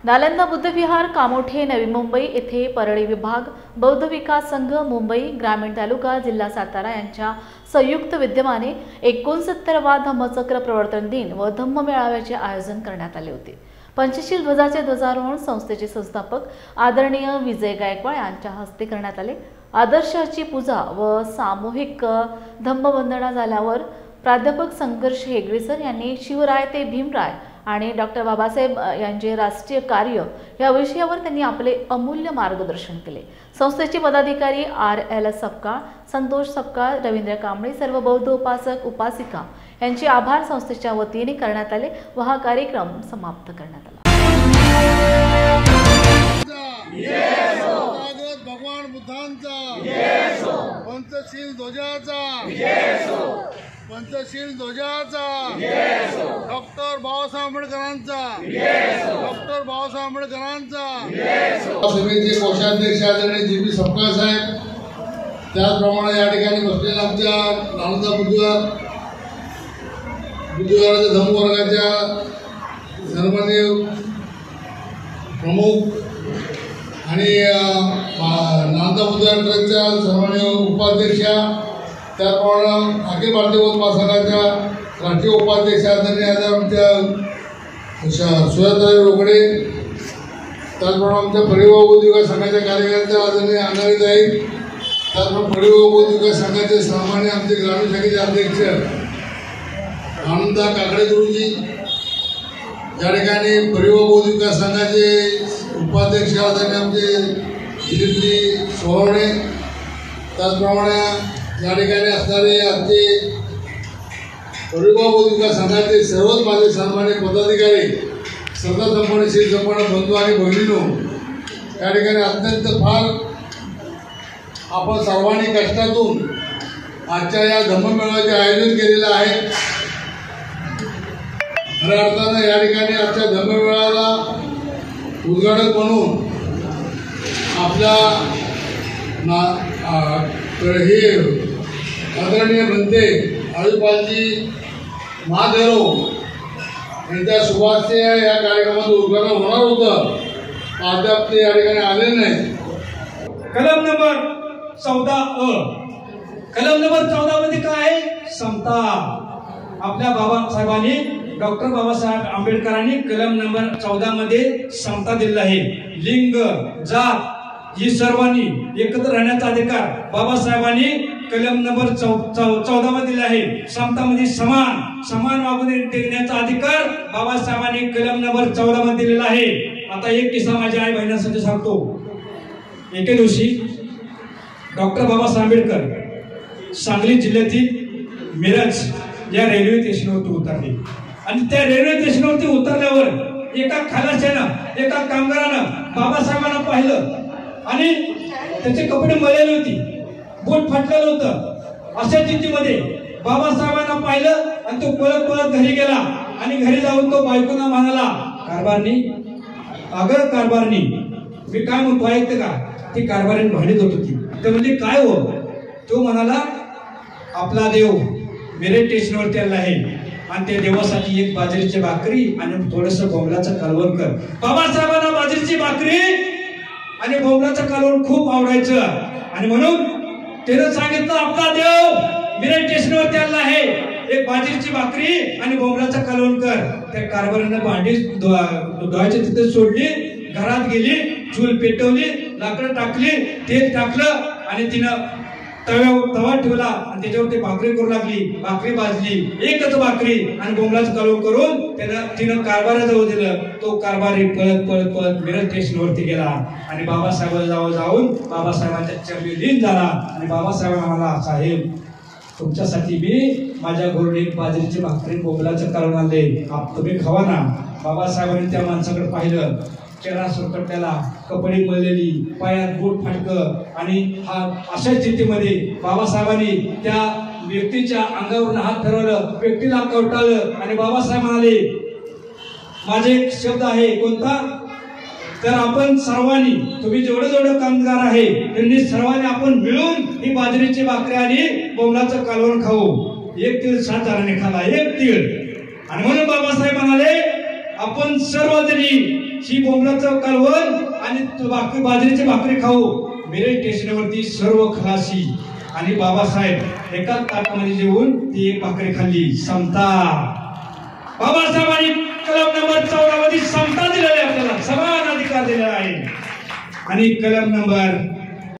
नालंदा बुद्धविहार कामोठे नवी मुंबई येथे परळी विभाग बौद्ध विकास संघ मुंबई ग्रामीण तालुका जिल्हा सातारा यांच्या संयुक्त विद्यमाने 69वा धम्मचक्र प्रवर्तन दिन व धम्म मेळाव्याचे आयोजन करण्यात आले होते। पंचशील ध्वजाचे ध्वजारोहण संस्थेचे संस्थापक आदरणीय विजय गायकवाड यांच्या हस्ते करण्यात आले। आदर्शाची पूजा व सामूहिक धम्मवंदना झाल्यावर प्राध्यापक संघर्ष हेगडे सर यांनी शिवराय ते भीमराय आणि डॉक्टर बाबासाहेब यांचे राष्ट्रीय कार्य या विषयावर त्यांनी आपले अमूल्य मार्गदर्शन केले। संस्थेचे पदाधिकारी RL सपकाळ, संतोष सपकाळ, रवींद्र कांबळे, सर्व बौद्ध उपासक उपासिका यांचे आभार संस्थेच्या वतीने करण्यात आले व हा कार्यक्रम समाप्त करण्यात आला। भगवान बुद्धांचा पंचशील ध्वजाचा डॉक्टर बाबासाहेब आंबेडकरांचा समितीचे कोषाध्यक्ष आदरणीय JP सपकाळ साहेब, त्याचप्रमाणे या ठिकाणी बसलेल्या आमच्या नालंदा बुद्धविहाराच्या धम्मवर्गाच्या सन्माननीय प्रमुख आणि नालंदा बुद्धविहार ट्रस्टच्या सन्माननीय उपाध्यक्षा, त्याचप्रमाणे अखिल भारतीय बौद्ध महासंघाच्या राष्ट्रीय उपाध्यक्ष आदरणीय आमच्या सुजाताई रोकडे, त्याचप्रमाणे आमच्या परिवार बौद्ध विकास संघाच्या कार्यकर्त्या आदरणीय अंगारीताई, त्याचप्रमाणे परिवार बौद्ध विकास संघाचे सामान्य आमचे ग्रामीण शाखेचे अध्यक्ष आनंदा काकडे गुरुजी, या ठिकाणी परिवार बौद्ध विकास संघाचे उपाध्यक्ष आदरणीय आमचे दिलीपजी सोहवणे, त्याचप्रमाणे या ठिकाणी असणारे आमचे परिवार बौद्ध विकास संघाचे सर्वच माझे सन्मान्य पदाधिकारी, श्रद्धा संपन्न शील संपन्न बंधू आणि बहिणींनो, या ठिकाणी अत्यंत फार आपण सर्वांनी कष्टातून आजच्या या धम्ममेळाव्याचे आयोजन केलेलं आहे। खऱ्या अर्थानं या ठिकाणी आजच्या धम्ममेळाव्याला उद्घाटक म्हणून आपल्या हे आदरणीय म्हणते आयुपालजी महादेव यांच्या शुभास्ते या कार्यक्रमाचं उद्घाटन होणार होतं, अद्याप ते या ठिकाणी आले नाही। कलम नंबर 14 कलम नंबर 14 मध्ये काय आहे? समता। आपल्या बाबासाहेबांनी डॉक्टर बाबासाहेब आंबेडकरांनी कलम नंबर 14 मध्ये समता दिलेला आहे। लिंग जात ही सर्वांनी एकत्र राहण्याचा अधिकार बाबासाहेबांनी कलम नंबर 14 मध्ये दिला आहे। समतामध्ये समान वागणूक देण्याचा अधिकार बाबासाहेबांनी कलम नंबर 14 मध्ये दिलेला आहे। आता एक किस्सा माझ्या आई बहिणींसाठी सांगतो। एके दिवशी डॉक्टर बाबासाहेब आंबेडकर सांगली जिल्ह्यातील मिरज या रेल्वे स्टेशनवरती उतरले आणि त्या रेल्वे स्टेशनवरती उतरल्यावर एका खलाशानं एका कामगारानं बाबासाहेबांना पाहिलं आणि त्याचे कपडे मळलेले होते, बोट फाटलेलं होतं। अशा स्थितीमध्ये बाबासाहेबांना पाहिलं आणि तो पळत घरी गेला आणि घरी जाऊन तो बायकोना म्हणाला, कारभारनी, अगं कारभारनी, मी काय म्हणतो ऐकते का? ती कारभारीने भांडत होती। ते म्हणजे काय हो? तो म्हणाला, आपला देव मिरज स्टेशनवरती आला आहे आणि त्या देवासाठी एक बाजरीची भाकरी आणि थोडंसं बोंबलाचं कालवण कर। बाबासाहेबांना बाजरीची भाकरी आणि बोंबलाचं कालवण खूप आवडायचं आणि म्हणून त्यानं सांगितलं, आपला देव मिरज स्टेशनवरती आला आहे, एक बाजरीची भाकरी आणि बोंबलाचं कालवण कर। त्या कारभारीनं भांडी धुवायची तिथे सोडली, घरात गेली, चूल पेटवली, लाकडं टाकली, तेल टाकलं आणि तिनं तवा ठेवला आणि त्याच्यावर ते भाकरी करू लागली। भाकरी भाजली, एकच भाकरी आणि बोंबलाचं कालवण करून तिनं कारभाराजवळ दिलं। तो कारभारी पळत मिरज स्टेशनवरती गेला आणि बाबासाहेबांजवळ जाऊन बाबासाहेबांच्या चरणी लीन झाला आणि बाबासाहेबांना म्हणाला, साहेब तुमच्यासाठी मी माझ्या घरून एक बाजरीची भाकरी बोंबलाचं कालवण आणले, तुम्ही खावा ना। बाबासाहेबांनी त्या माणसाकडे पाहिलं, चेहरा सुरकटलेला, कपडे मळलेली, पायात बोट फाटकं आणि हा अशा स्थितीमध्ये बाबासाहेबांनी त्या व्यक्तीच्या अंगावरून हात फिरवलं, व्यक्तीला कवटाळलं आणि बाबासाहेब म्हणाले, माझे एक शब्द आहे, कोणता? तर आपण सर्वांनी, तुम्ही जेवढे कामगार आहे त्यांनी सर्वांनी आपण मिळून ही बाजरीची भाकरी आणि बोंबलाचं कालवण खाऊ। एक तीळ 7 जणांनी खाला, एक तीळ। आणि म्हणून बाबासाहेब म्हणाले, आपण सर्वजणी ही बोंबलाचं कालवण आणि बाजरीची भाकरी खाऊ मिरज स्टेशनवरती सर्व खलासी आणि बाबासाहेब एका ताटामध्ये जेवून ती एक भाकरी खाल्ली. समता. बाबासाहेबांनी कलम नंबर 14 मध्ये समता दिलेली आपल्याला, समान अधिकार दिलेला आहे. आणि कलम नंबर